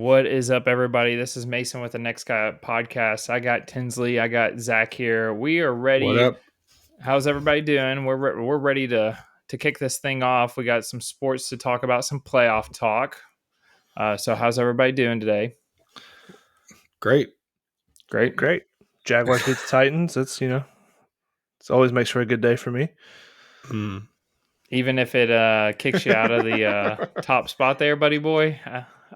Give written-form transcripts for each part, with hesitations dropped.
What is up, everybody? This is Mason with the Next Guy podcast. I got Tinsley. I got Zach here. We are ready. What up? How's everybody doing? We're ready to kick this thing off. We got some sports to talk about, some playoff talk. So how's everybody doing today? Great. Jaguars beat the Titans. It's always makes for a good day for me. Even if it kicks you out of the top spot there, buddy boy.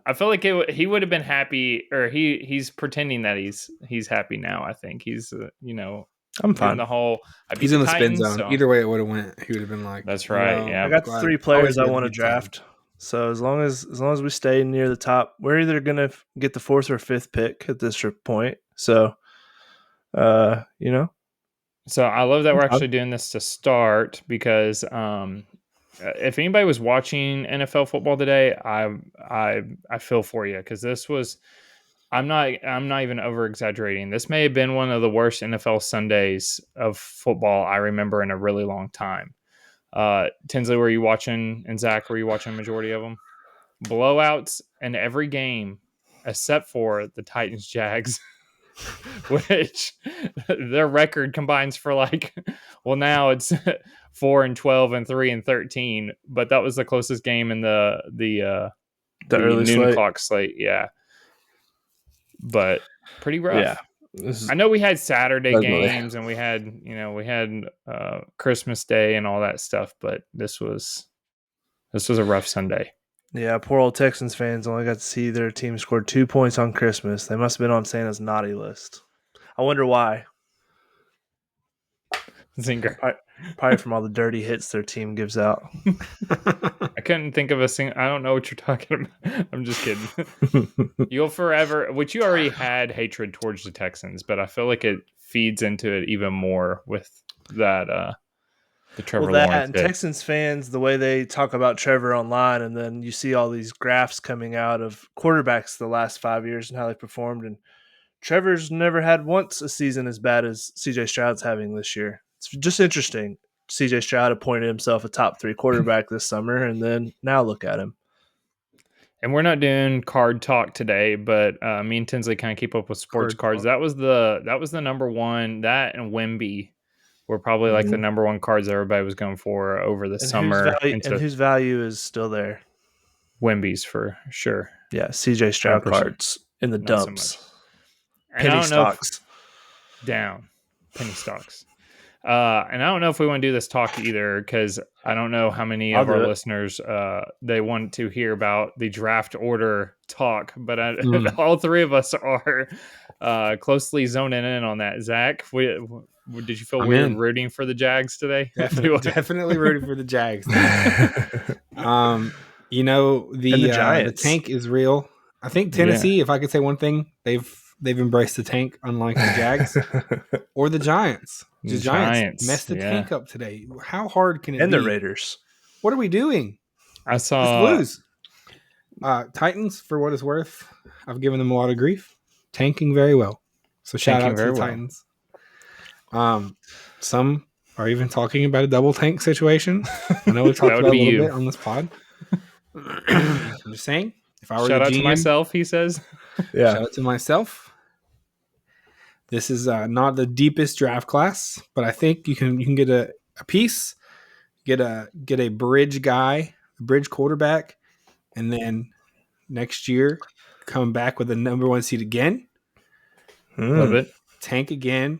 I feel like he would have been happy, or he's pretending that he's happy now. I think he's I'm fine. in the whole. He's in the Titans, spin zone. so. Either way it would have went, he would have been like, That's right. Yeah, I got the 3 players I want to draft. So as long as we stay near the top, we're either gonna get the 4th or 5th pick at this point. So, So I love that we're actually doing this to start because if anybody was watching NFL football today, I feel for you because this was. I'm not even over exaggerating. This may have been one of the worst NFL Sundays of football I remember in a really long time. Tinsley, were you watching? And Zach, were you watching a majority of them? Blowouts in every game except for the Titans Jags, which their record combines for now it's 4-12 and 3-13, but that was the closest game in the early noon clock slate. Yeah. But pretty rough. Yeah. I know we had Saturday games and we had Christmas Day and all that stuff, but this was a rough Sunday. Yeah, poor old Texans fans only got to see their team score 2 points on Christmas. They must have been on Santa's naughty list. I wonder why. Zinger. Probably from all the dirty hits their team gives out. I couldn't think of a single. I don't know what you're talking about. I'm just kidding. You'll forever, which you already had hatred towards the Texans, but I feel like it feeds into it even more with that. The Trevor Lawrence and Texans fans, the way they talk about Trevor online, and then you see all these graphs coming out of quarterbacks the last 5 years and how they performed. And Trevor's never had once a season as bad as CJ Stroud's having this year. It's just interesting. CJ Stroud appointed himself a top 3 quarterback this summer, and then now look at him. And we're not doing card talk today, but me and Tinsley kind of keep up with sports cards. That was the number one. That and Wemby were probably like the number one cards everybody was going for over the summer. Whose value is still there? Wemby's for sure. Yeah, CJ Stroud 100%. Cards in the dumps. So penny stocks. Down. Penny stocks. And I don't know if we want to do this talk either because I don't know how many of our listeners they want to hear about the draft order talk, but all 3 of us are closely zoning in on that. Zach, did you feel weird rooting for the Jags today? Definitely rooting for the Jags. The tank is real. I think Tennessee, if I could say one thing, they've embraced the tank, unlike the Jags or the Giants. The Giants messed the tank up today. How hard can it be? And the Raiders. What are we doing? I saw lose. Titans, for what it's worth, I've given them a lot of grief. Tanking very well. So shout out to the Titans. Some are even talking about a double tank situation. I know we talked about it a little bit on this pod. I'm just saying, if I were shout out GM, to myself, he says. Yeah, shout out to myself. This is not the deepest draft class, but I think you can get a piece, get a bridge guy, a bridge quarterback, and then next year come back with a number 1 seed again. Love it. Tank again.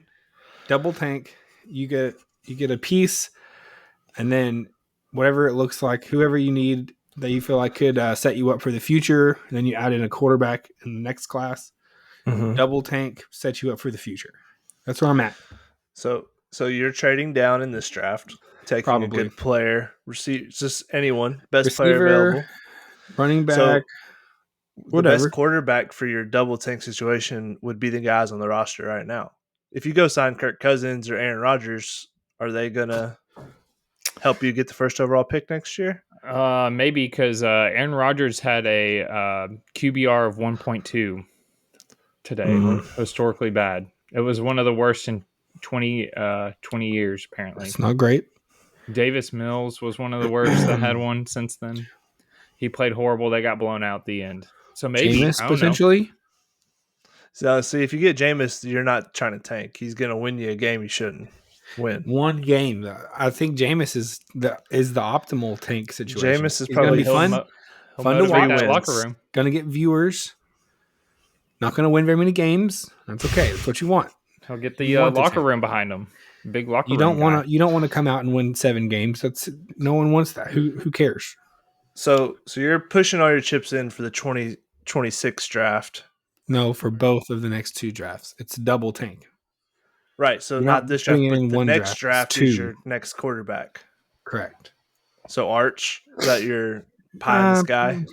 Double tank, you get a piece, and then whatever it looks like, whoever you need that you feel like could set you up for the future, and then you add in a quarterback in the next class. Double tank sets you up for the future. That's where I'm at. So you're trading down in this draft, taking a good player, just anyone, best player available, running back, whatever. The best quarterback for your double tank situation would be the guys on the roster right now. If you go sign Kirk Cousins or Aaron Rodgers, are they going to help you get the first overall pick next year? Maybe because Aaron Rodgers had a QBR of 1.2 today. Historically bad. It was one of the worst in 20 years, apparently. It's not great. Davis Mills was one of the worst that had one since then. He played horrible. They got blown out at the end. So maybe Jameis I don't know. potentially. So see, if you get Jameis, you're not trying to tank. He's going to win you a game you shouldn't win. One game. I think Jameis is the optimal tank situation. Jameis is He's going to probably be fun. he'll Fun to motivate watch. that wins. locker room. Going to get viewers. Not going to win very many games. That's okay. That's what you want. He'll get the You want the locker tank. room behind him. Big locker You room. don't want to. You don't want to come out and win 7 games. That's no one wants that. Who cares? So you're pushing all your chips in for the 2026 draft. No, for both of the next 2 drafts, it's double tank. Right. So You're not not this draft, putting it but in the one next draft. It's draft is 2. your next quarterback. Correct. So Arch, is that your pie in the sky?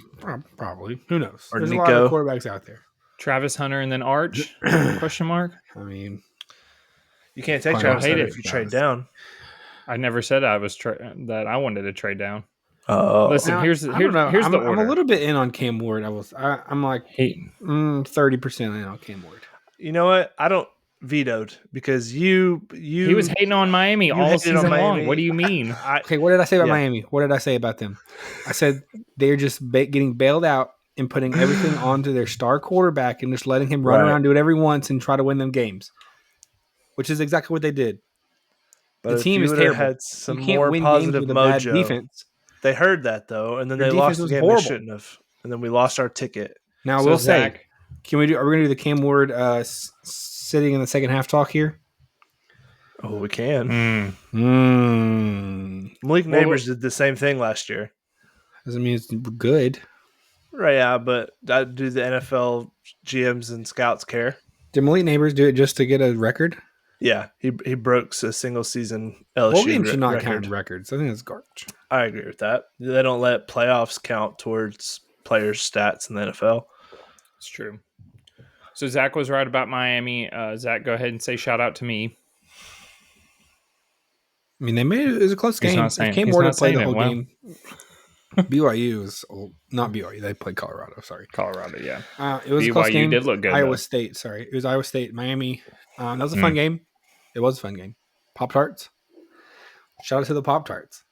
Probably. Who knows? Or There's Nico. a lot of quarterbacks out there. Travis Hunter and then Arch? Question mark. I mean, You can't take Probably Travis hate Hunter it. if you trade down. I never said I was that I wanted to trade down. Oh, Listen, now, here's I don't know. the order. I'm a little bit in on Cam Ward. I'm like 30% in on Cam Ward. you know what? I don't vetoed because he was hating on Miami all hated season on Miami. long. What do you mean? Okay, what did I say about Yeah. Miami? What did I say about them? I said they're just getting bailed out and putting everything onto their star quarterback and just letting him run Right. around, do whatever he wants, and try to win them games, which is exactly what they did. But The team is terrible. Had some You can't more win positive games with a bad mojo. defense. They heard that though, and then Their they defense lost the was game horrible. they shouldn't have, and then we lost our ticket. Now So we'll Zach, say, are we going to do the Cam Ward sitting in the second half talk here? Oh, we can. Malik Well, Neighbors did the same thing last year. Doesn't mean it's good. Right, yeah, but do the NFL GMs and scouts care? Did Malik Neighbors do it just to get a record? Yeah, he broke a single season Bowl LSU games should not record. count records. I think that's garbage. I agree with that. They don't let playoffs count towards players' stats in the NFL. It's true. So Zach was right about Miami. Zach, go ahead and say shout out to me. I mean, it was a close He's game. not saying- If Cam he's Ward not had played the saying whole it. game, BYU was not BYU. They played Colorado. Sorry, Colorado, yeah. it was a close BYU game. did look good, Iowa though. State. Sorry, it was Iowa State, Miami. That was a fun game. It was a fun game. Pop-Tarts. Shout out to the Pop-Tarts.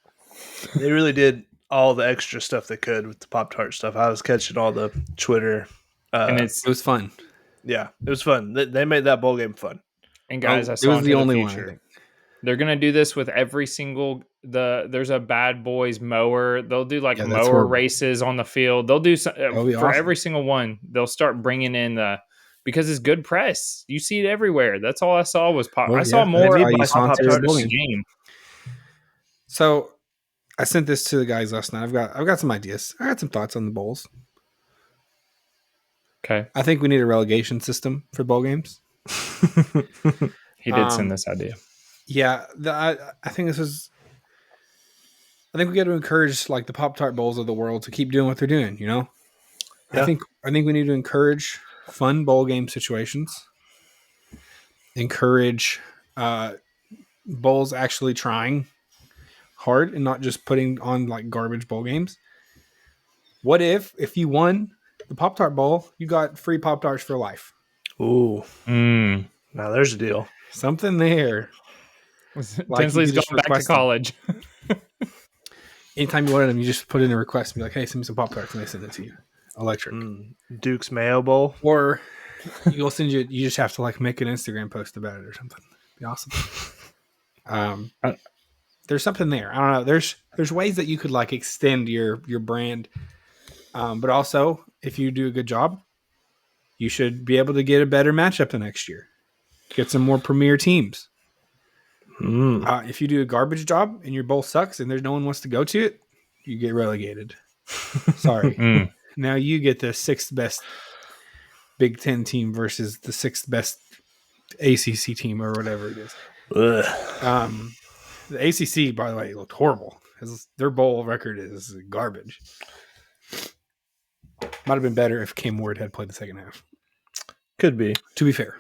They really did all the extra stuff they could with the Pop-Tart stuff. I was catching all the Twitter. And It was fun. Yeah, it was fun. They made that bowl game fun. And guys, I it saw was into the the only future. one. I think. They're gonna do this with every single there's a bad boys mower. They'll do like Yeah, that's mower horrible. races on the field. They'll do some, That'll be for awesome. every single one. They'll start bringing in because it's good press. You see it everywhere. That's all I saw was pop. Well, I saw yeah, more that's of why you like sponsor Pop-Tarts bowl this game. game. So I sent this to the guys last night. I've got some ideas. I got some thoughts on the bowls. Okay, I think we need a relegation system for bowl games. he did send this idea. Yeah, I think this is. I think we got to encourage like the Pop-Tart bowls of the world to keep doing what they're doing. You know, Yeah. I think we need to encourage fun bowl game situations. Encourage bowls actually trying hard and not just putting on like garbage bowl games. What if you won the Pop-Tart bowl, you got free Pop-Tarts for life? Ooh, now there's a deal. Something there. Like, Tinsley's you could just going back to request them. college. Anytime you wanted them, you just put in a request and be like, hey, send me some Pop-Tarts, and they send it to you. Electric. Duke's Mayo Bowl. Or you'll send you just have to like make an Instagram post about it or something. Be awesome. There's something there. I don't know. There's ways that you could like extend your brand. But also, if you do a good job, you should be able to get a better matchup the next year. Get some more premier teams. If you do a garbage job and your bowl sucks and there's no one wants to go to it, you get relegated. Sorry. Now you get the 6th best Big Ten team versus the 6th best ACC team or whatever it is. Ugh. The ACC, by the way, looked horrible. Their bowl record is garbage. Might have been better if Cam Ward had played the second half. Could be. To be fair.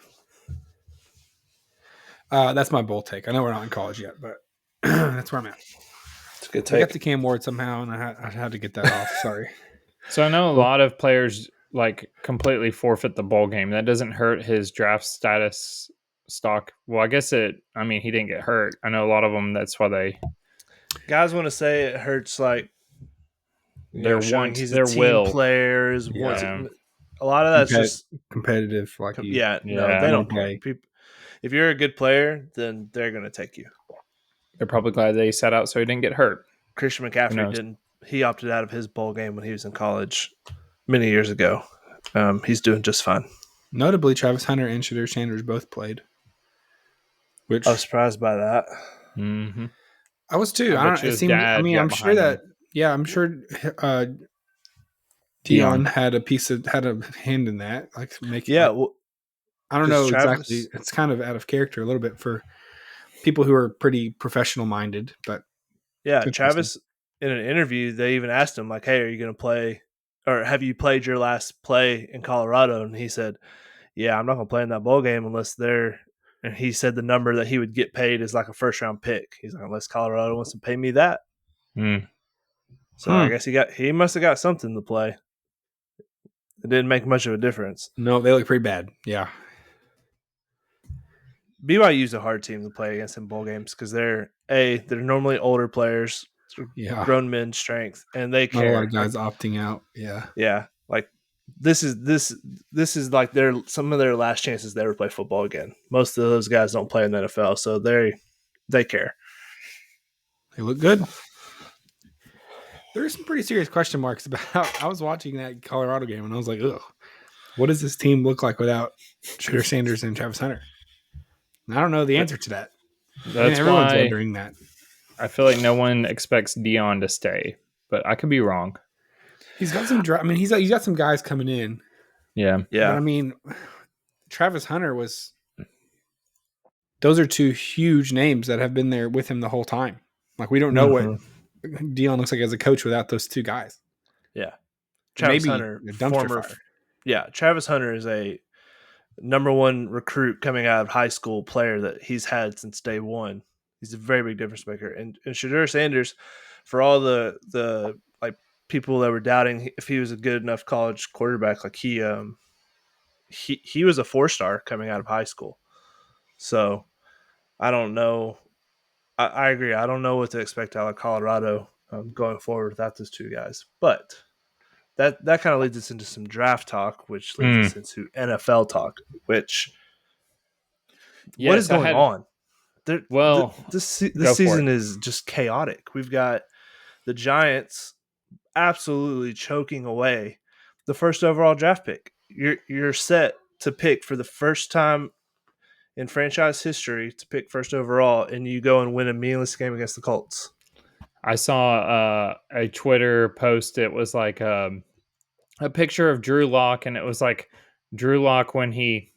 That's my bowl take. I know we're not in college yet, but that's where I'm at. It's a good I got take. to Cam Ward somehow, and I had to get that off. Sorry. So I know a lot of players like completely forfeit the bowl game. That doesn't hurt his draft status stock. Well, I guess he didn't get hurt. I know a lot of them. That's why they Guys want to say it hurts like Their showing want, he's their a team will. player. Yeah. a lot of that's just competitive. Like no, Yeah. they don't care. play. If you're a good player, then they're going to take you. They're probably glad they sat out so he didn't get hurt. Christian McCaffrey didn't. He opted out of his bowl game when he was in college many years ago. He's doing just fine. Notably, Travis Hunter and Shedeur Sanders both played. Which I was surprised by that. Mm-hmm. I was too. I bet you It his seemed. dad I mean, got I'm sure behind that. him. Yeah, I'm sure. Dion had a hand in that. Like making. Yeah. Well, I don't know exactly. It's kind of out of character a little bit for people who are pretty professional minded, but yeah, Travis in an interview, they even asked him like, "Hey, are you going to play, or have you played your last play in Colorado?" And he said, "Yeah, I'm not going to play in that bowl game unless they're." And he said the number that he would get paid is like a first round pick. He's like, unless Colorado wants to pay me that. So I guess he must have got something to play. It didn't make much of a difference. No, they look pretty bad. Yeah. BYU's a hard team to play against in bowl games because they're normally older players, grown men strength, and they care. Not a lot of guys opting out. Yeah. Yeah. Like this is like some of their last chances to ever play football again. Most of those guys don't play in the NFL, so they care. They look good. There's some pretty serious question marks about. I was watching that Colorado game and I was like, ugh, what does this team look like without Shedeur Sanders and Travis Hunter? And I don't know the answer to that. That's everyone's why wondering that. I feel like no one expects Dion to stay, but I could be wrong. He's got some. I mean, he's got some guys coming in. Yeah. But I mean, Travis Hunter was. Those are two huge names that have been there with him the whole time. Like we don't know what Dion looks like as a coach without those two guys. Yeah, Travis Hunter, a dumpster fire. Yeah, Travis Hunter is a number one recruit coming out of high school player that he's had since day one. He's a very big difference maker. And Shedeur Sanders, for all the like people that were doubting if he was a good enough college quarterback, like he was a 4-star coming out of high school. So I don't know. I agree. I don't know what to expect out of Colorado going forward without those two guys. But that kind of leads us into some draft talk, which leads us into NFL talk, which what is going on? This season is just chaotic. We've got the Giants absolutely choking away the first overall draft pick. You're set to pick for the first time in franchise history to pick first overall, and you go and win a meaningless game against the Colts. I saw a Twitter post. It was like a picture of Drew Lock, and it was like Drew Lock when he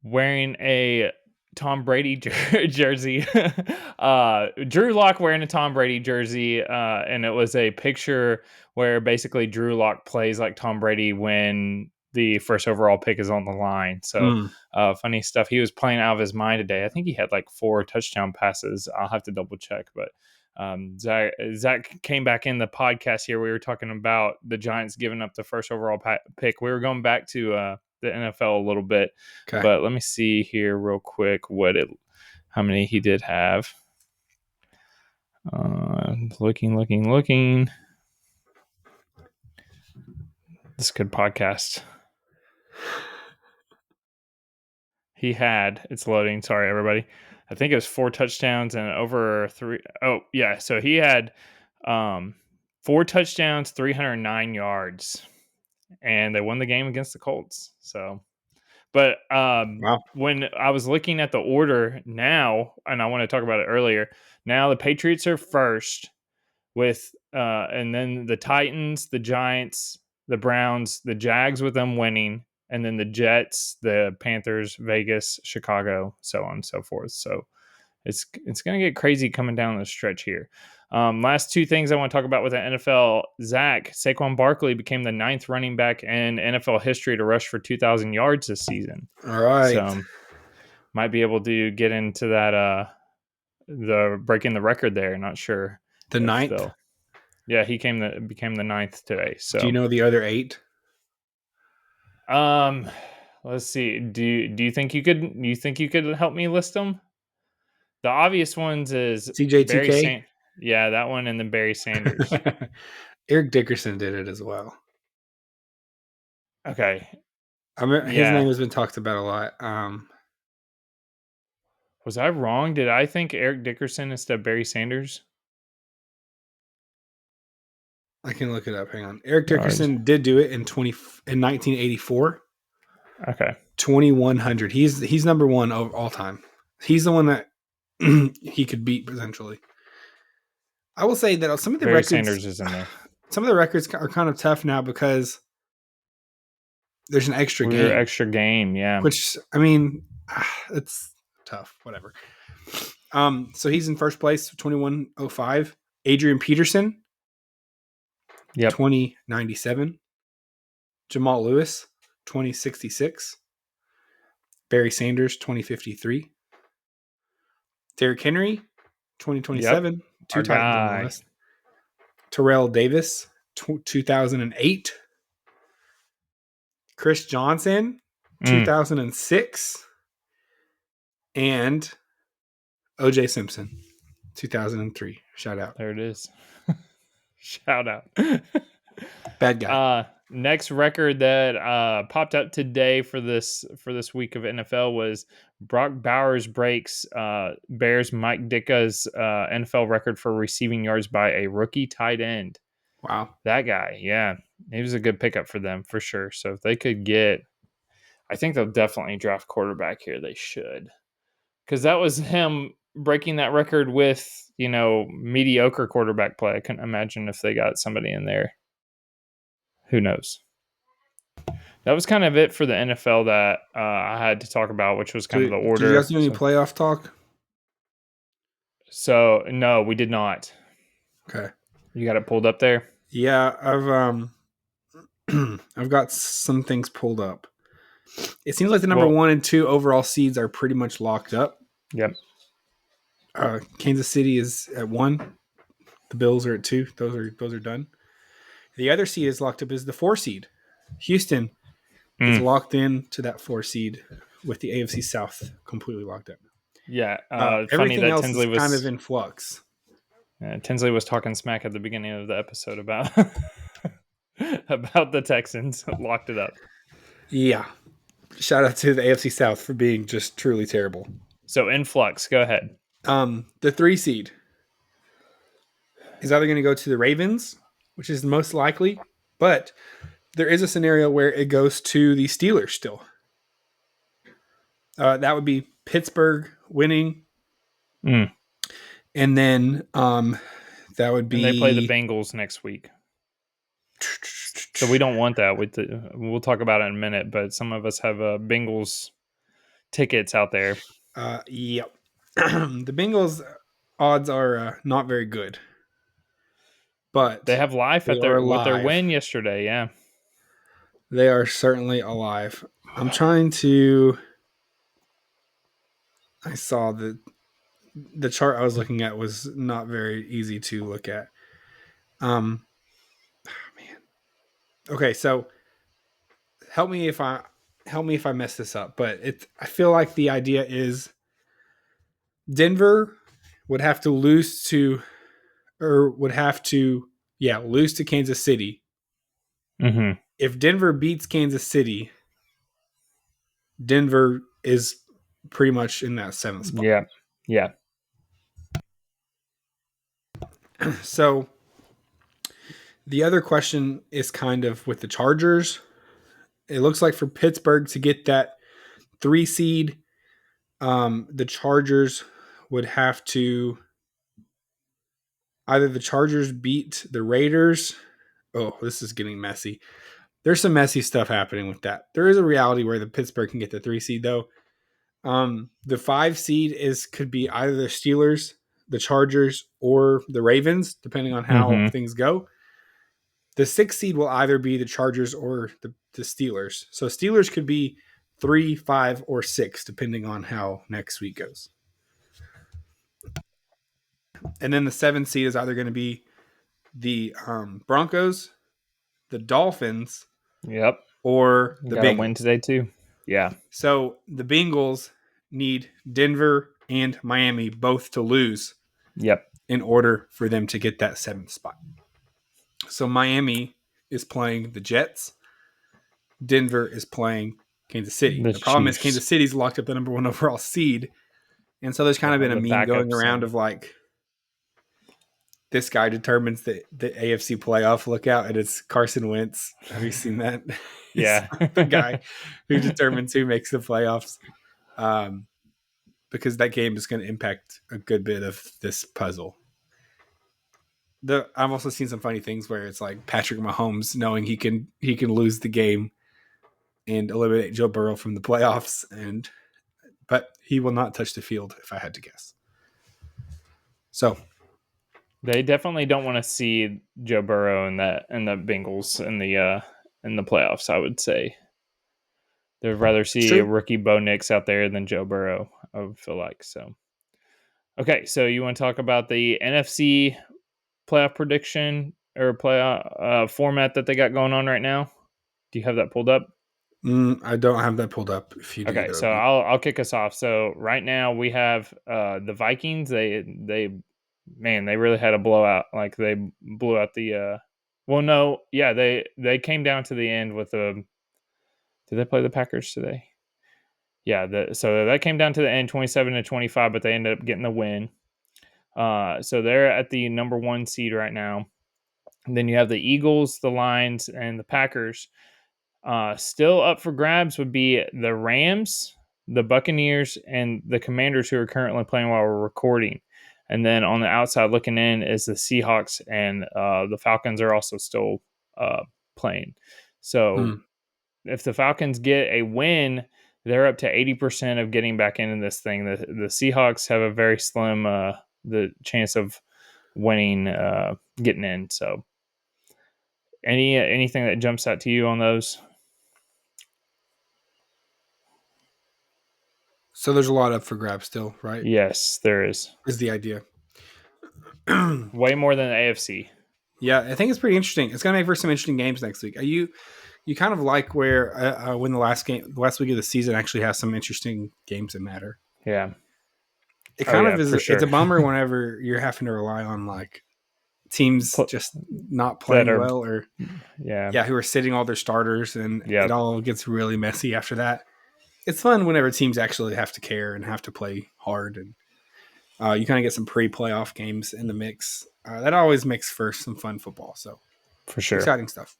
wearing a Tom Brady jersey. Drew Lock wearing a Tom Brady jersey, and it was a picture where basically Drew Lock plays like Tom Brady when the first overall pick is on the line. So funny stuff. He was playing out of his mind today. I think he had like 4 touchdown passes. I'll have to double check, but Zach came back in the podcast here. We were talking about the Giants giving up the first overall pick. We were going back to the NFL a little bit, but let me see here real quick how many he did have. Looking. This is a good podcast. He had, it's loading. Sorry, everybody. I think it was 4 touchdowns and over 3. Oh, yeah. So he had 4 touchdowns, 309 yards, and they won the game against the Colts. So, but when I was looking at the order now, and I want to talk about it earlier, now the Patriots are first with, and then the Titans, the Giants, the Browns, the Jags with them winning, and then the Jets, the Panthers, Vegas, Chicago, so on and so forth. So it's going to get crazy coming down the stretch here. Last 2 things I want to talk about with the NFL. Saquon Barkley became the 9th running back in NFL history to rush for 2,000 yards this season. All right. So might be able to get into that, the breaking the record there. Not sure. The 9th? Yeah, he became the 9th today. So do you know the other 8? Let's see. Do you think you could help me list them? The obvious ones is CJ2K. Yeah, that one, and then Barry Sanders. Eric Dickerson did it as well. Okay. His name has been talked about a lot. Was I wrong? Did I think Eric Dickerson instead of Barry Sanders? I can look it up. Hang on. Eric Dickerson did do it in 1984. Okay. 2100. He's number one of all time. He's the one that he could beat potentially. I will say that some of the Barry records, Sanders is in there. Some of the records are kind of tough now because there's an extra game. Extra game, yeah. Which, I mean, it's tough. Whatever. So he's in first place, 2105. Adrian Peterson, 2097. Jamal Lewis, 2066. Barry Sanders, 2053. Derrick Henry, 2027. Yep. Two Titans on the list. Terrell Davis, 2008. Chris Johnson, 2006. And OJ Simpson, 2003. Shout out. There it is. Shout out. Bad guy. Next record that popped up today for this week of NFL was Brock Bowers breaks Bears Mike Ditka's NFL record for receiving yards by a rookie tight end. Wow. That guy, yeah. He was a good pickup for them for sure. So if they could get, I think they'll definitely draft quarterback here. They should. Because that was him breaking that record with, mediocre quarterback play. I couldn't imagine if they got somebody in there. Who knows? That was kind of it for the NFL that I had to talk about, which was kind of the order. Did you guys do any playoff talk? So, no, we did not. Okay. You got it pulled up there? Yeah, I've got some things pulled up. It seems like the number 1 and 2 overall seeds are pretty much locked up. Yep. Kansas City is at 1. The Bills are at 2. Those are done. The other seed is locked up is the 4 seed. Houston is locked in to that 4 seed with the AFC South completely locked up. Yeah. Everything else is kind of in flux. Tinsley was talking smack at the beginning of the episode about about the Texans. Locked it up. Yeah. Shout out to the AFC South for being just truly terrible. So in flux, go ahead. The 3 seed is either going to go to the Ravens, which is the most likely, but there is a scenario where it goes to the Steelers still. That would be Pittsburgh winning. And then that would be... And they play the Bengals next week. So we don't want that. We'll talk about it in a minute, but some of us have Bengals tickets out there. Yep. The Bengals odds are not very good. But they have life with their win yesterday, yeah. They are certainly alive. I'm trying to... I saw the chart I was looking at was not very easy to look at. Man. Okay, so help me if I mess this up, but I feel like the idea is Denver would have to lose to Kansas City. Mm-hmm. If Denver beats Kansas City, Denver is pretty much in that 7th spot. Yeah. So the other question is kind of with the Chargers. It looks like for Pittsburgh to get that 3 seed, the Chargers would have to either the Chargers beat the Raiders. Oh, this is getting messy. There's some messy stuff happening with that. There is a reality where the Pittsburgh can get the 3 seed though. The 5 seed could be either the Steelers, the Chargers, or the Ravens, depending on how things go. The 6 seed will either be the Chargers or the Steelers. So Steelers could be 3, 5, or 6, depending on how next week goes. And then the 7 seed is either going to be the Broncos, the Dolphins, or the Bengals. Win today too. Yeah. So the Bengals need Denver and Miami both to lose. Yep. In order for them to get that 7th spot. So Miami is playing the Jets. Denver is playing Kansas City. The The problem is Chiefs. Kansas City's locked up the number 1 overall seed. And so there's kind of been a The meme going backups around of like, this guy determines the AFC playoff lookout, and it's Carson Wentz. Have you seen that? He's Yeah. the guy who determines who makes the playoffs. Because that game is going to impact a good bit of this puzzle. I've also seen some funny things where it's like Patrick Mahomes knowing he can lose the game and eliminate Joe Burrow from the playoffs, but he will not touch the field if I had to guess. So They definitely don't want to see Joe Burrow and the Bengals in the playoffs, I would say. They'd rather see a rookie Bo Nix out there than Joe Burrow, I would feel like. So, okay, so you want to talk about the NFC playoff prediction or playoff format that they got going on right now? Do you have that pulled up? I don't have that pulled up. If you do, Okay, so I'll kick us off. So right now we have the Vikings. They really had a blowout. Like they blew out the. Well, no, yeah, they came down to the end with a. Did they play the Packers today? Yeah, so that came down to the end, 27-25, but they ended up getting the win. So they're at the number 1 seed right now. And then you have the Eagles, the Lions, and the Packers. Still up for grabs would be the Rams, the Buccaneers, and the Commanders, who are currently playing while we're recording. And then on the outside looking in is the Seahawks, and the Falcons are also still playing. So if the Falcons get a win, they're up to 80% of getting back into this thing. The Seahawks have a very slim the chance of winning, getting in. So anything that jumps out to you on those? So there's a lot up for grabs still, right? Yes, there is. Is the idea. Way more than the AFC. Yeah, I think it's pretty interesting. It's going to make for some interesting games next week. You kind of like where when the last week of the season actually has some interesting games that matter. Yeah. It kind of is. For sure. It's a bummer whenever you're having to rely on like teams just not playing well, or who are sitting all their starters, and it all gets really messy after that. It's fun whenever teams actually have to care and have to play hard, and you kind of get some pre-playoff games in the mix. That always makes for some fun football. So for sure, exciting stuff.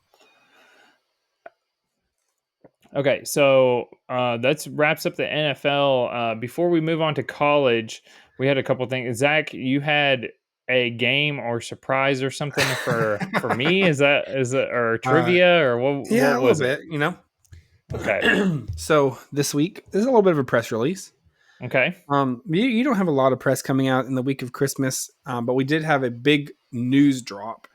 Okay, so that wraps up the NFL. Before we move on to college, we had a couple things. Zach, you had a game or surprise or something for me? Is it or trivia or what? Yeah, what was a little bit. You know. Okay. So this week is a little bit of a press release. Okay. You don't have a lot of press coming out in the week of Christmas, but we did have a big news drop.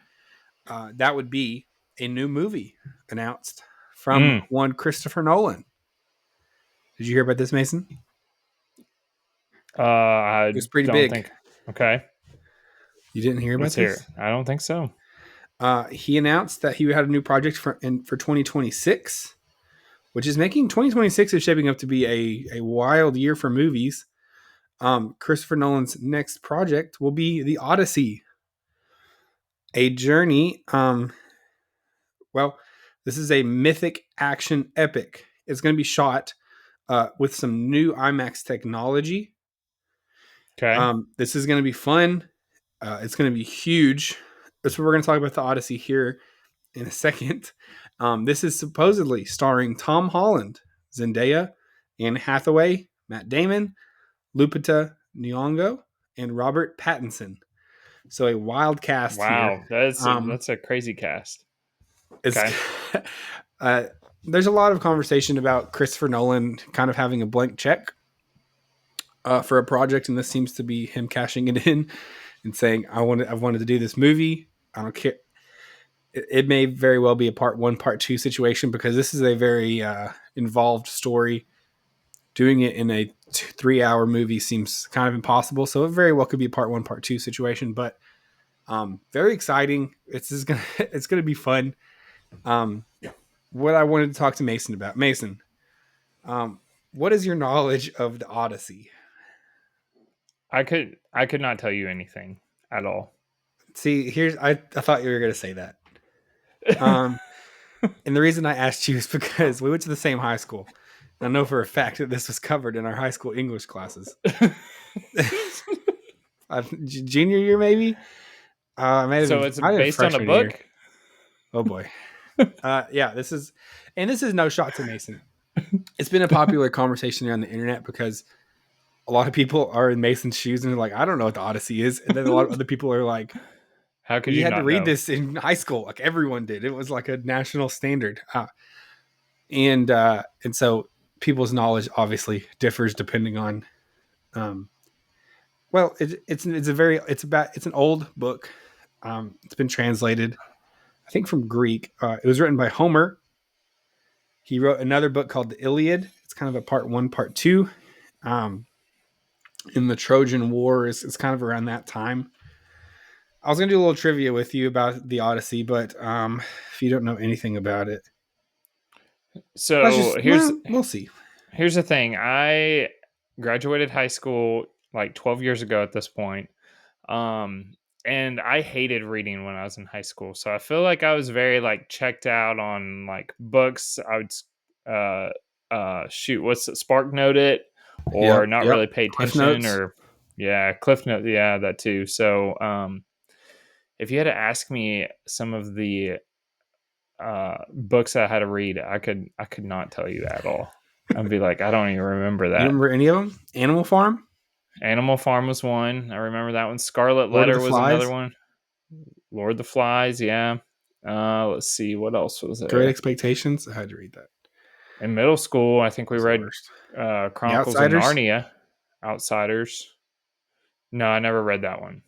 That would be a new movie announced from one Christopher Nolan. Did you hear about this, Mason? It was pretty big. Okay. You didn't hear about this? I don't think so. He announced that he had a new project for 2026, which is making 2026 is shaping up to be a wild year for movies. Christopher Nolan's next project will be the Odyssey, a journey. Well, this is a mythic action epic. It's going to be shot with some new IMAX technology. Okay. This is going to be fun. It's going to be huge. That's what we're going to talk about the Odyssey here in a second. This is supposedly starring Tom Holland, Zendaya, Anne Hathaway, Matt Damon, Lupita Nyong'o, and Robert Pattinson. So a wild cast here. Wow, that's a crazy cast. Okay. There's a lot of conversation about Christopher Nolan kind of having a blank check for a project, and this seems to be him cashing it in and saying, I've wanted to do this movie. I don't care. It may very well be a part 1, part 2 situation, because this is a very involved story. Doing it in a 3-hour movie seems kind of impossible. So it very well could be a part 1, part 2 situation, but very exciting. It's going to be fun. What I wanted to talk to Mason about. Mason, what is your knowledge of the Odyssey? I could not tell you anything at all. See, I thought you were going to say that. And the reason I asked you is because we went to the same high school. I know for a fact that this was covered in our high school English classes. Junior year, maybe. So it's might have been based on a freshman year. book? Oh boy. Yeah, this is no shot to Mason. It's been a popular conversation on the internet because a lot of people are in Mason's shoes and they're like, I don't know what the Odyssey is. And then a lot of other people are like, How could we you had to not read know? this in high school. Like everyone did. It was like a national standard. And so people's knowledge obviously differs depending on, well, it's an old book. It's been translated, I think, from Greek. It was written by Homer. He wrote another book called the Iliad. It's kind of a part 1, part 2. In the Trojan War is kind of around that time. I was going to do a little trivia with you about the Odyssey, but if you don't know anything about it, So we'll see. Here's the thing. I graduated high school like 12 years ago at this point. And I hated reading when I was in high school. So I feel like I was very like checked out on like books. I would what's it, Spark Note it or not really pay Cliff attention Notes. or Cliff Note, that too. So if you had to ask me some of the books I had to read, I could not tell you that at all. I'd be like, I don't even remember that. You remember any of them? Animal Farm? Animal Farm was one. I remember that one. Scarlet Lord of Letter the was Flies? another one. Lord of the Flies, yeah. Let's see, what else was there? Great Expectations? I had to read that. In middle school, I think we It's the read worst. Chronicles of Outsiders? Narnia. Outsiders. No, I never read that one.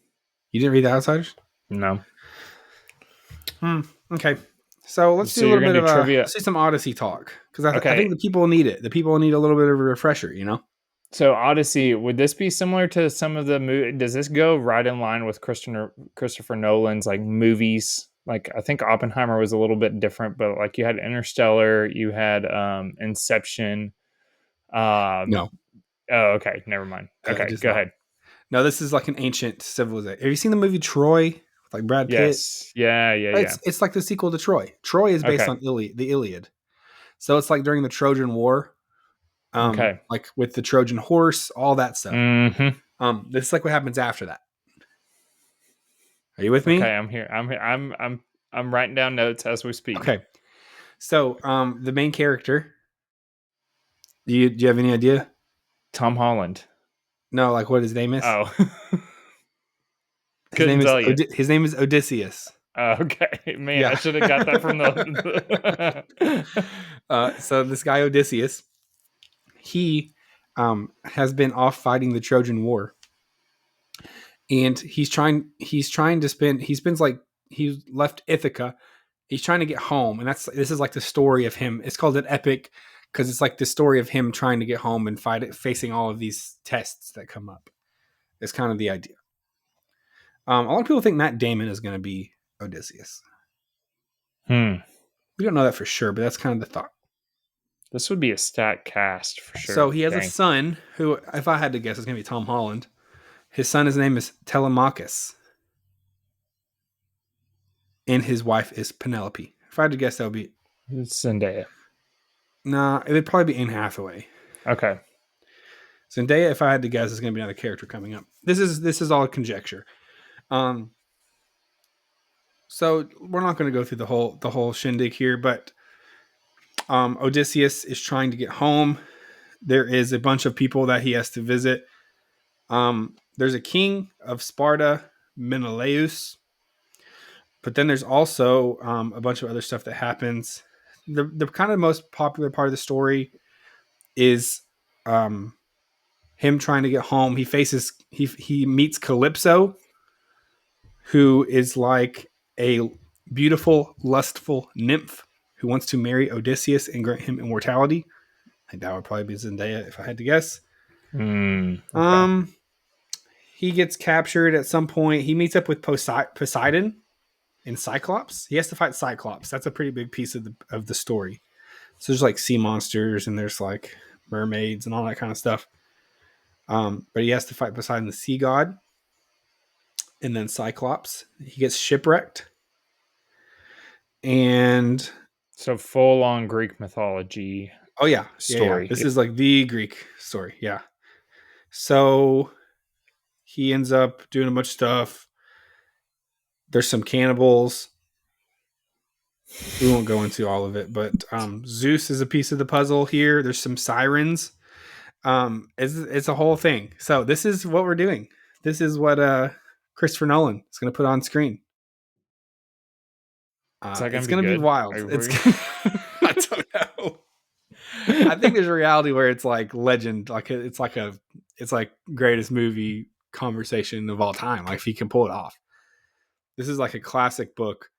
You didn't read The Outsiders? No. Okay. So let's So do a you're little gonna bit do of trivia. let's do some Odyssey talk because I Okay. think the people need it. The people need a little bit of a refresher, you know. So Odyssey, would this be similar to some of the does this go right in line with Christopher Nolan's like movies? Like I think Oppenheimer was a little bit different, but like you had Interstellar, you had Inception. No, Oh, okay, never mind. it Okay, is go not. ahead. No, this is like an ancient civilization. Have you seen the movie Troy with like Brad Pitt? Yes. Yeah. It's like the sequel to Troy. Troy is based Okay. on the Iliad. So it's like during the Trojan War, Okay. like with the Trojan horse, all that stuff. Mm-hmm. This is like what happens after that. Are you with Okay, me? I'm here. I'm writing down notes as we speak. Okay. So the main character, do you have any idea? Tom Holland. No, like what his name is? Oh. Couldn't tell you. His name is Odysseus. Okay, man, Yeah. I should have got that from the. So this guy Odysseus, he has been off fighting the Trojan War, and he's left Ithaca. He's trying to get home, and this is like the story of him. It's called an epic because it's like the story of him trying to get home and facing all of these tests that come up. It's kind of the idea. A lot of people think Matt Damon is going to be Odysseus. We don't know that for sure, but that's kind of the thought. This would be a stacked cast for sure. So he has a son who, if I had to guess, is going to be Tom Holland. His son, his name is Telemachus. And his wife is Penelope. If I had to guess, that would be Zendaya. Nah, it would probably be Anne Hathaway. Okay. Zendaya, if I had to guess, is going to be another character coming up. This is all conjecture. So we're not going to go through the whole shindig here, but Odysseus is trying to get home. There is a bunch of people that he has to visit. There's a king of Sparta, Menelaus, but then there's also a bunch of other stuff that happens. The kind of most popular part of the story is him trying to get home. He meets Calypso, who is like a beautiful, lustful nymph who wants to marry Odysseus and grant him immortality. I think that would probably be Zendaya if I had to guess. Okay. He gets captured at some point. He meets up with Poseidon and Cyclops. He has to fight Cyclops. That's a pretty big piece of the story. So there's like sea monsters and there's like mermaids and all that kind of stuff. But he has to fight Poseidon, the sea god, and then Cyclops. He gets shipwrecked, and So full on Greek mythology. Oh yeah, story. This is like the Greek story. Yeah. So he ends up doing a bunch of stuff. There's some cannibals. We won't go into all of it, but Zeus is a piece of the puzzle here. There's some sirens. It's a whole thing. So this is what we're doing. This is what Christopher Nolan is going to put on screen. Is that It's gonna going to be be good? wild. I don't know. I think there's a reality where it's like legend, like it's like greatest movie conversation of all time. Like if he can pull it off, this is like a classic book.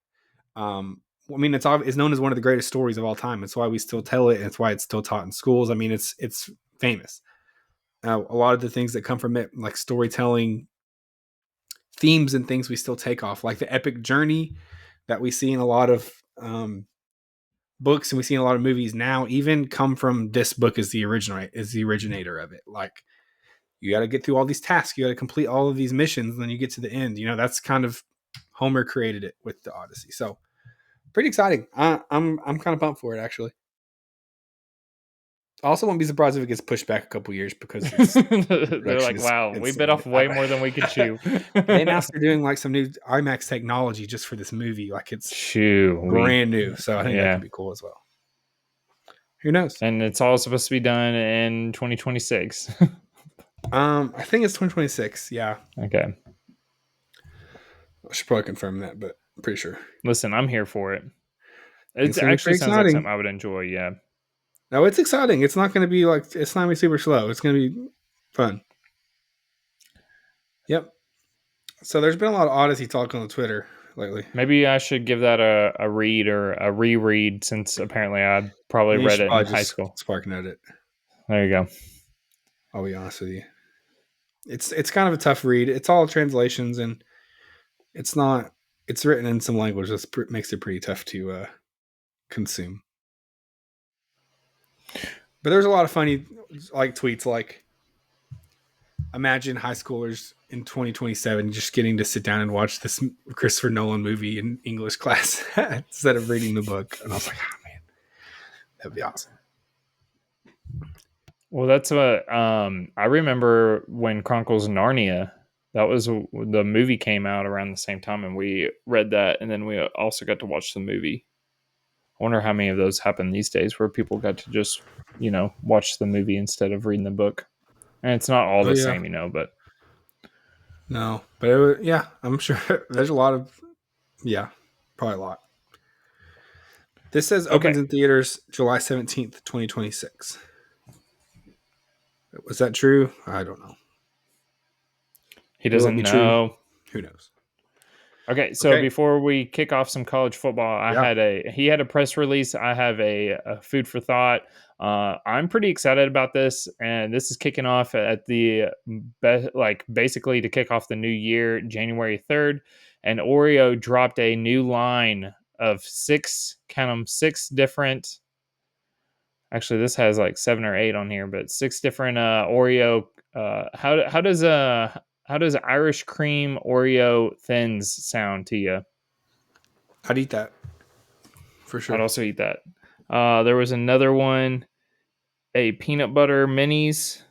I mean, it's known as one of the greatest stories of all time. It's why we still tell it. And it's why it's still taught in schools. I mean, it's famous. A lot of the things that come from it, like storytelling, themes, and things, we still take off, like the epic journey that we see in a lot of books and we see in a lot of movies now, even come from this book as the originator of it. Like you got to get through all these tasks, you got to complete all of these missions, and then you get to the end. You know, that's kind of Homer created it with the Odyssey. So pretty exciting. I'm kind of pumped for it actually. I also won't be surprised if it gets pushed back a couple years because they're like, wow, we bit off way more than we could chew. They announced they're doing like some new IMAX technology just for this movie. Like it's brand new. So I think that could be cool as well. Who knows? And it's all supposed to be done in 2026. I think it's 2026. Yeah. Okay. I should probably confirm that, but I'm pretty sure. Listen, I'm here for it. It actually sounds like something I would enjoy. Yeah. No, it's exciting. It's not going to be like, it's not going to be super slow. It's going to be fun. Yep. So there's been a lot of Odyssey talk on the Twitter lately. Maybe I should give that a read or a reread, since apparently I probably read it in high school. SparkNote it. There you go. I'll be honest with you. It's kind of a tough read. It's all translations, and it's written in some language that makes it pretty tough to consume. But there's a lot of funny like tweets like, imagine high schoolers in 2027 just getting to sit down and watch this Christopher Nolan movie in English class instead of reading the book. And I was like, oh man, that'd be awesome. Well, that's what I remember when Chronicles of Narnia, that was the movie came out around the same time, and we read that, and then we also got to watch the movie. I wonder how many of those happen these days where people got to just, watch the movie instead of reading the book. And it's not all the same, but. No, but I'm sure there's a lot of, probably a lot. This says opens in theaters July 17th, 2026. Was that true? I don't know. He doesn't know. True? Who knows? Okay, so before we kick off some college football, he had a press release. I have a food for thought. I'm pretty excited about this, and this is kicking off at the basically to kick off the new year, January 3rd. And Oreo dropped a new line of 6 different. Actually, this has like 7 or 8 on here, but 6 different Oreo. How does Irish cream Oreo thins sound to you? I'd eat that for sure. I'd also eat that. There was another one, a peanut butter minis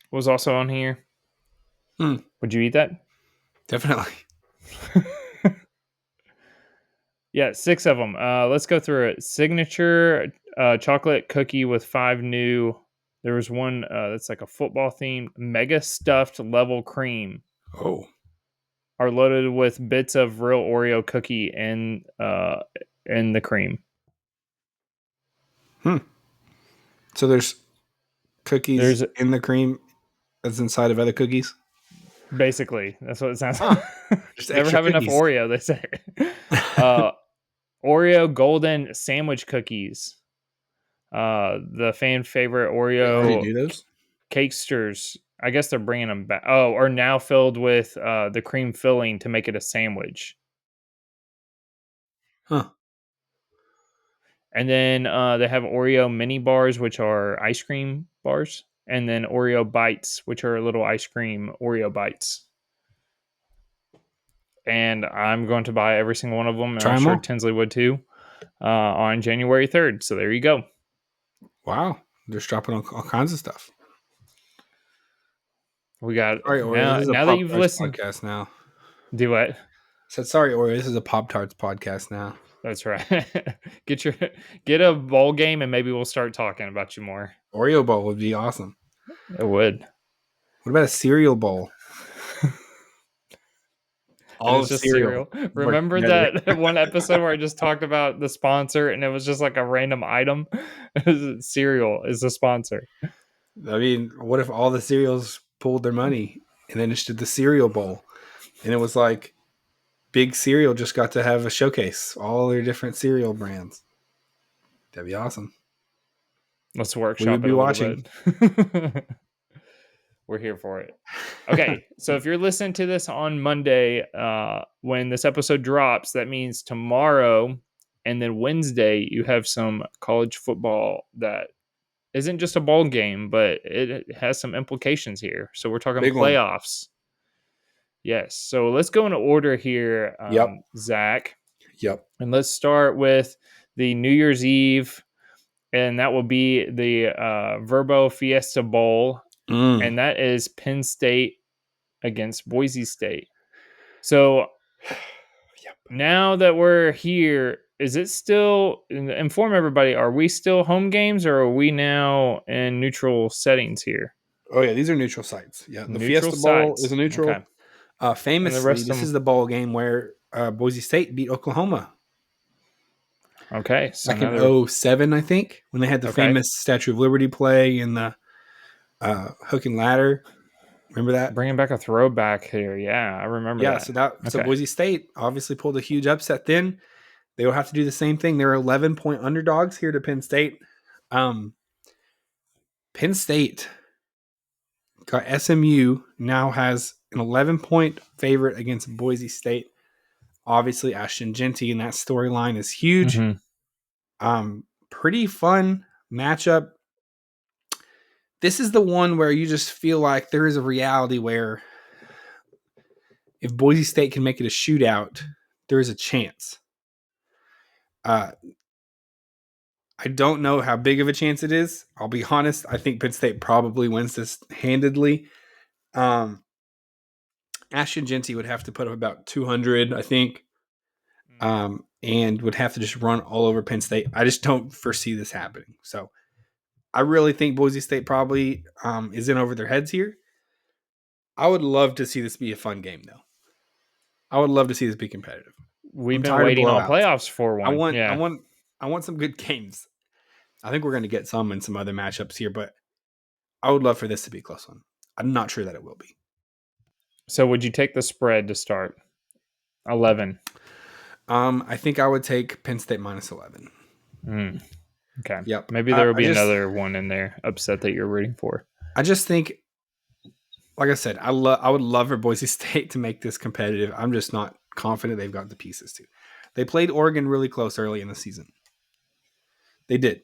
was also on here. Would you eat that? Definitely. Yeah, 6 of them. Let's go through it. Signature chocolate cookie with 5 new. There was one that's like a football theme. Mega stuffed level cream. Oh. Are loaded with bits of real Oreo cookie in the cream. So there's cookies in the cream that's inside of other cookies? Basically, that's what it sounds like. Just never have enough Oreo, they say. Oreo golden sandwich cookies. The fan favorite Oreo do those? Cakesters. I guess they're bringing them back. Oh, are now filled with the cream filling to make it a sandwich. Huh. And then they have Oreo mini bars, which are ice cream bars. And then Oreo bites, which are little ice cream Oreo bites. and I'm going to buy every single one of them, and Try I'm 'em sure all. Tinsley would too, on January 3rd. So there you go. Wow. They're just dropping all kinds of stuff. We got Sorry, Oreo. This is a now that Pop you've Tarts listened. podcast now. Do what? Said sorry, Oreo. This is a Pop Tarts podcast now. That's right. Get a bowl game, and maybe we'll start talking about you more. Oreo bowl would be awesome. It would. What about a cereal bowl? And it's just cereal. Remember that one episode where I just talked about the sponsor and it was just like a random item? Cereal is the sponsor. I mean, what if all the cereals pulled their money and then just did the cereal bowl? And it was like Big Cereal just got to have a showcase, all their different cereal brands. That'd be awesome. Let's We workshop would it be a watching. little bit. We're here for it. Okay, so if you're listening to this on Monday, when this episode drops, that means tomorrow and then Wednesday you have some college football that isn't just a ball game, but it has some implications here. So we're talking Big one. playoffs. Yes. So let's go in order here, Yep. Zach. Yep. And let's start with the New Year's Eve, and that will be the Verbo Fiesta Bowl. And that is Penn State against Boise State. So now that we're here, is it still, inform everybody, are we still home games or are we now in neutral settings here? Oh, yeah. These are neutral sites. Yeah. The Neutral Fiesta Bowl sites. is a neutral. Okay. Famously, this is the bowl game where Boise State beat Oklahoma. Okay. So back in 07, I think, when they had the famous Statue of Liberty play in the hook and ladder. Remember that? Bringing back a throwback here. Yeah, I remember that. So Boise State obviously pulled a huge upset then. They will have to do the same thing. They're 11-point underdogs here to Penn State. Penn State got SMU, now has an 11-point favorite against Boise State. Obviously, Ashton Genty, and that storyline is huge. Mm-hmm. Pretty fun matchup. This is the one where you just feel like there is a reality where if Boise State can make it a shootout, there is a chance. I don't know how big of a chance it is. I'll be honest. I think Penn State probably wins this handedly. Ashton Genty would have to put up about 200, I think, and would have to just run all over Penn State. I just don't foresee this happening. So I really think Boise State probably is in over their heads here. I would love to see this be a fun game, though. I would love to see this be competitive. We've been waiting on playoffs for one. I want some good games. I think we're going to get some in some other matchups here, but I would love for this to be a close one. I'm not sure that it will be. So would you take the spread to start? 11. I think I would take Penn State minus 11. Okay. Yep. Maybe there will be another one in there, upset that you're rooting for. I just think, like I said, I would love for Boise State to make this competitive. I'm just not confident they've got the pieces to. They played Oregon really close early in the season. They did.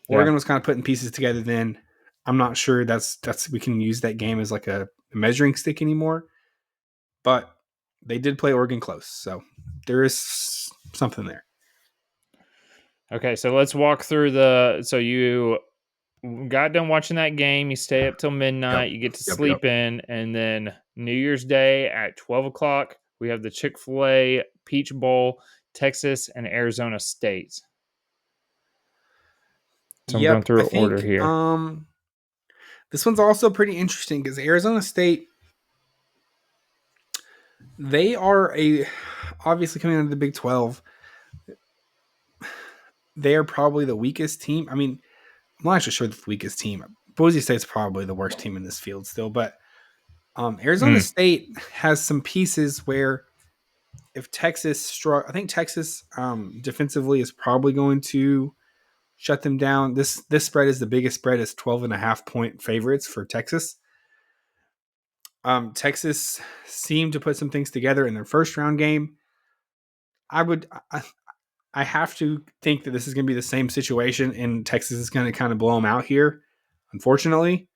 Oregon was kind of putting pieces together then. I'm not sure that's we can use that game as like a measuring stick anymore. But they did play Oregon close. So there is something there. Okay, so let's walk through so you got done watching that game, you stay up till midnight, you get to sleep in, and then New Year's Day at 12 o'clock, we have the Chick-fil-A Peach Bowl, Texas and Arizona State. So I'm going through order here. This one's also pretty interesting because Arizona State, they are obviously coming out of the Big 12. They are probably the weakest team. I mean, I'm not actually sure the weakest team. Boise State's probably the worst team in this field still, but Arizona State has some pieces where if Texas I think Texas defensively is probably going to shut them down. This spread is the biggest spread. It's 12.5-point favorites for Texas. Texas seemed to put some things together in their first round game. I have to think that this is going to be the same situation, and Texas is going to kind of blow them out here. Unfortunately,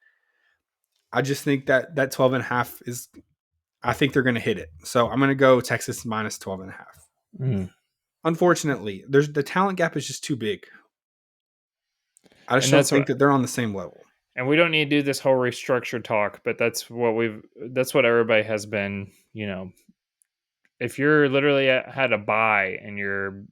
I just think that 12.5 is. I think they're going to hit it. So I'm going to go Texas minus 12.5. Unfortunately, the talent gap is just too big. I just don't think that they're on the same level. And we don't need to do this whole restructure talk, but that's what everybody has been, if you're literally had a bye and you're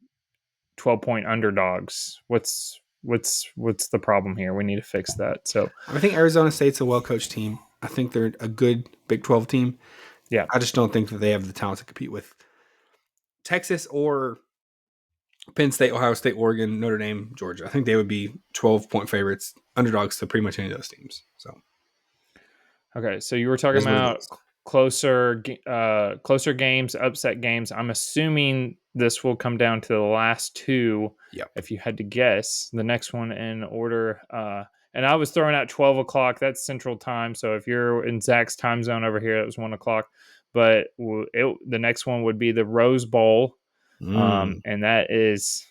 12-point underdogs, what's the problem here? We need to fix that. So I think Arizona State's a well-coached team. I think they're a good Big 12 team. Yeah. I just don't think that they have the talent to compete with Texas or Penn State, Ohio State, Oregon, Notre Dame, Georgia. I think they would be 12-point favorites, underdogs to pretty much any of those teams. So, okay, so you were talking about closer games, upset games. I'm assuming this will come down to the last two. Yep. If you had to guess, the next one in order. And I was throwing out 12 o'clock. That's Central Time. So if you're in Zach's time zone over here, it was 1 o'clock. But the next one would be the Rose Bowl. And that is,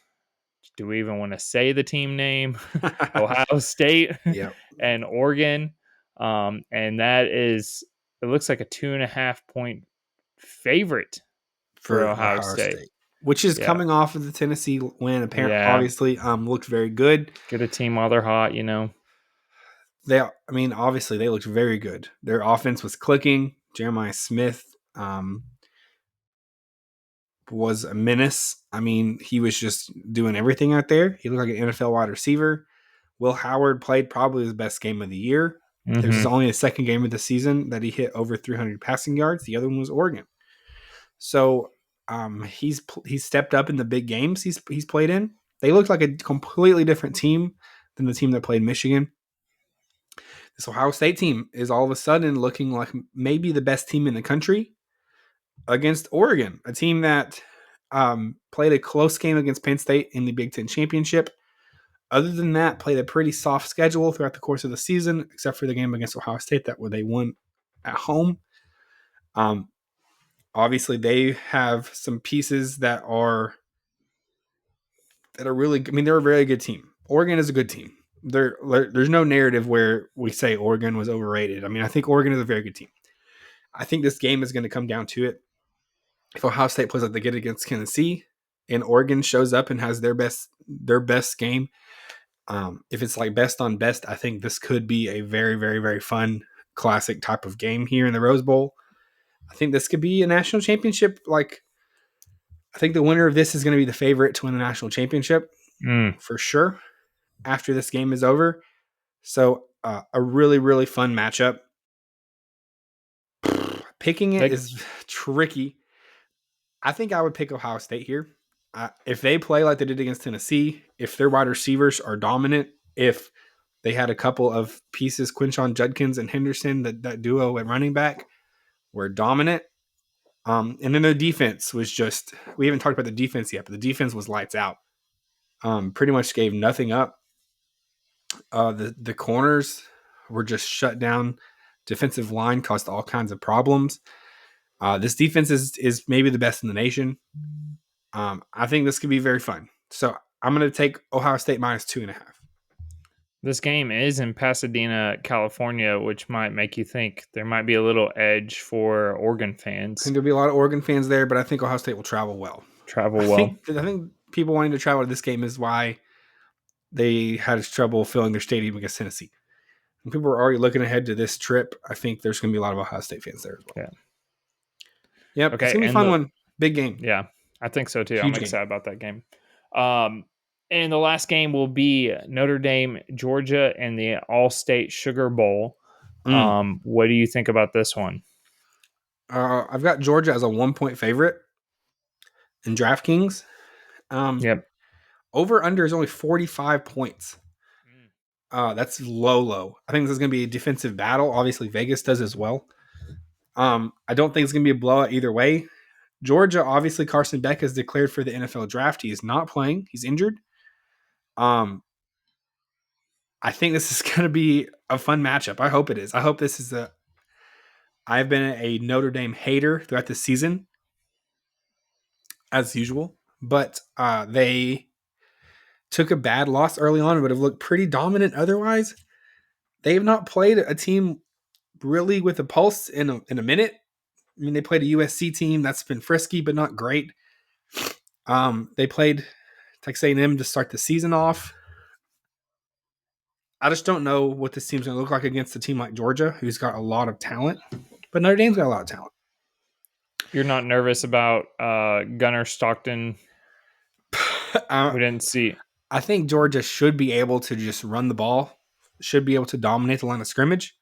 do we even want to say the team name? Ohio State and Oregon. And that is, it looks like a 2.5 point favorite for Ohio State. Which is coming off of the Tennessee win. Apparently, obviously, looked very good. Get a team while they're hot, Obviously, they looked very good. Their offense was clicking. Jeremiah Smith was a menace. He was just doing everything out there. He looked like an NFL wide receiver. Will Howard played probably his best game of the year. This is only the second game of the season that he hit over 300 passing yards. The other one was Oregon. So he's stepped up in the big games he's played in. They looked like a completely different team than the team that played Michigan. This Ohio State team is all of a sudden looking like maybe the best team in the country against Oregon, a team that played a close game against Penn State in the Big Ten Championship. Other than that, played a pretty soft schedule throughout the course of the season, except for the game against Ohio State where they won at home. Obviously, they have some pieces that are really. They're a very good team. Oregon is a good team. There's no narrative where we say Oregon was overrated. I think Oregon is a very good team. I think this game is going to come down to it. If Ohio State plays like they get against Tennessee, and Oregon shows up and has their best game, if it's like best on best, I think this could be a very, very, very fun classic type of game here in the Rose Bowl. I think this could be a national championship. I think the winner of this is going to be the favorite to win a national championship for sure after this game is over. So a really, really fun matchup. Picking it is tricky. I think I would pick Ohio State here. If they play like they did against Tennessee, if their wide receivers are dominant, if they had a couple of pieces, Quinshon Judkins and Henderson, that duo at running back were dominant. And then their defense was just, we haven't talked about the defense yet, but the defense was lights out. Pretty much gave nothing up. The corners were just shut down. Defensive line caused all kinds of problems. This defense is maybe the best in the nation. I think this could be very fun. So I'm going to take Ohio State minus 2.5. This game is in Pasadena, California, which might make you think there might be a little edge for Oregon fans. I think there'll be a lot of Oregon fans there, but I think Ohio State will travel well. I think people wanting to travel to this game is why they had trouble filling their stadium against Tennessee. And people are already looking ahead to this trip. I think there's going to be a lot of Ohio State fans there as well. Yeah. Yep. Okay. It's going to be a fun one. Big game. Yeah, I think so too. Huge I'm excited about that game. And the last game will be Notre Dame, Georgia, and the All-State Sugar Bowl. What do you think about this one? I've got Georgia as a 1-point favorite in DraftKings. Yep. Over under is only 45 points. That's low. I think this is going to be a defensive battle. Obviously, Vegas does as well. I don't think it's going to be a blowout either way. Georgia, obviously, Carson Beck has declared for the NFL draft. He is not playing. He's injured. I think this is going to be a fun matchup. I hope it is. I hope this is I've been a Notre Dame hater throughout the season, as usual. But they took a bad loss early on, but have looked pretty dominant otherwise. They have not played a team really with a pulse in a minute. mean, they played a USC team that's been frisky but not great. They played Texas A&M to start the season off. I just don't know what this team's going to look like against a team like Georgia, who's got a lot of talent. But Notre Dame's got a lot of talent. You're not nervous about Gunnar Stockton? We didn't see. I think Georgia should be able to just run the ball, should be able to dominate the line of scrimmage.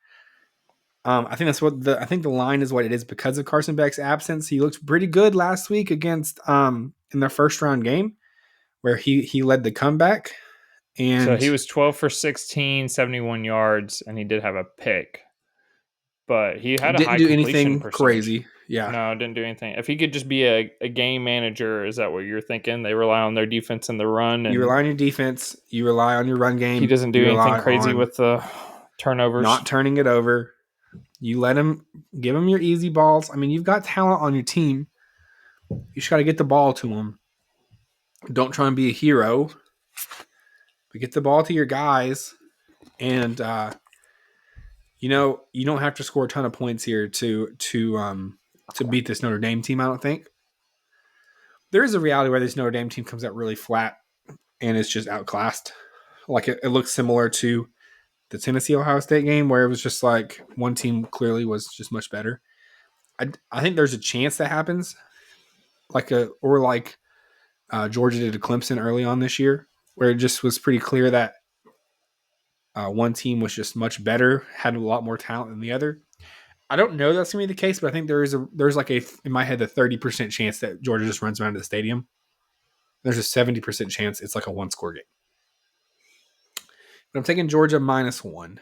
I think that's what I think the line is what it is because of Carson Beck's absence. He looked pretty good last week against in their first round game where he led the comeback. And so he was 12 for 16, 71 yards, and he did have a pick. But he had a high completion percentage. Crazy. Yeah. No, didn't do anything. If he could just be a game manager, is that what you're thinking? They rely on their defense and the run. And you rely on your defense. You rely on your run game. He doesn't do anything crazy with the turnovers. Not turning it over. You let him, give him your easy balls. I mean, you've got talent on your team. You just got to get the ball to them. Don't try and be a hero, but get the ball to your guys. And, you don't have to score a ton of points here to beat this Notre Dame team, I don't think. There is a reality where this Notre Dame team comes out really flat and is just outclassed. Like it looks similar to the Tennessee-Ohio State game where it was just like one team clearly was just much better. I think there's a chance that happens, Georgia did to Clemson early on this year, where it just was pretty clear that one team was just much better, had a lot more talent than the other. I don't know that's gonna be the case, but I think there's in my head a 30% chance that Georgia just runs around to the stadium. There's a 70% chance it's like a one-score game. But I'm taking Georgia -1.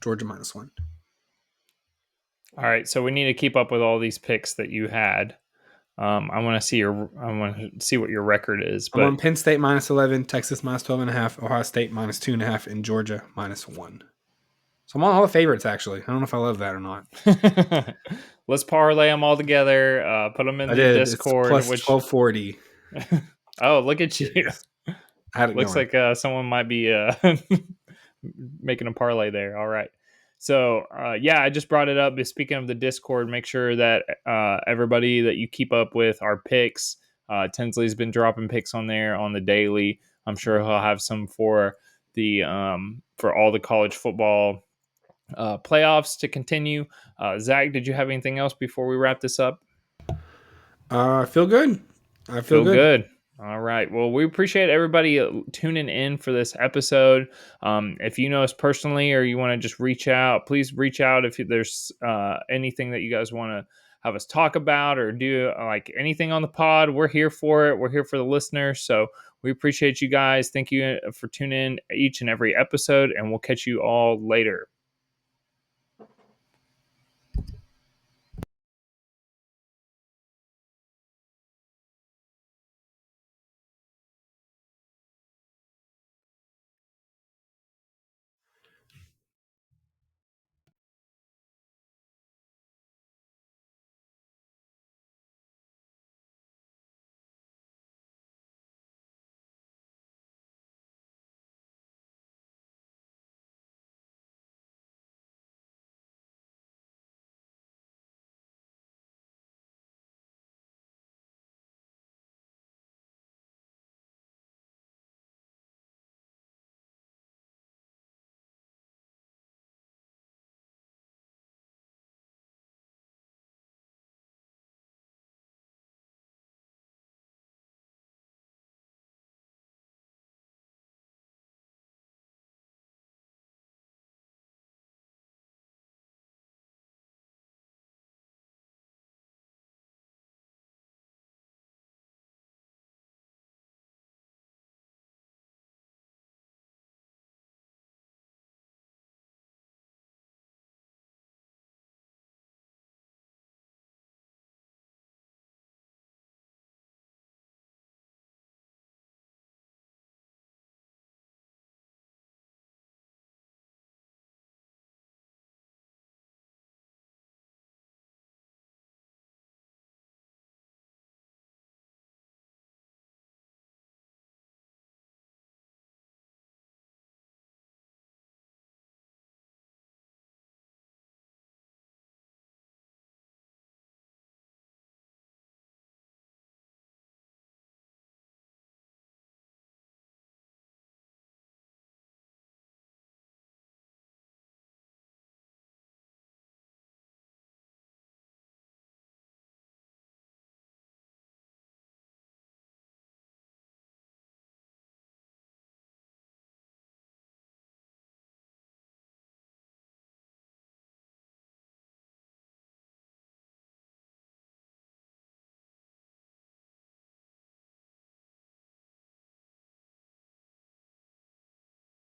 Georgia -1. All right, so we need to keep up with all these picks that you had. I want to see what your record is. But I'm on Penn State -11, Texas -12.5, Ohio State -2.5, and Georgia -1. So I'm on all the favorites, actually. I don't know if I love that or not. Let's parlay them all together. Put them in the Discord. It's plus 1240. Oh, look at you. I had it Looks going. like someone might be making a parlay there. All right. So, I just brought it up. But speaking of the Discord, make sure that everybody that you keep up with our picks. Tinsley's been dropping picks on there on the daily. I'm sure he'll have some for the for all the college football playoffs to continue. Zach, did you have anything else before we wrap this up? I feel good. I feel good. All right. Well, we appreciate everybody tuning in for this episode. If you know us personally or you want to just reach out, please reach out if there's anything that you guys want to have us talk about or do like anything on the pod. We're here for it. We're here for the listeners. So we appreciate you guys. Thank you for tuning in each and every episode, and we'll catch you all later.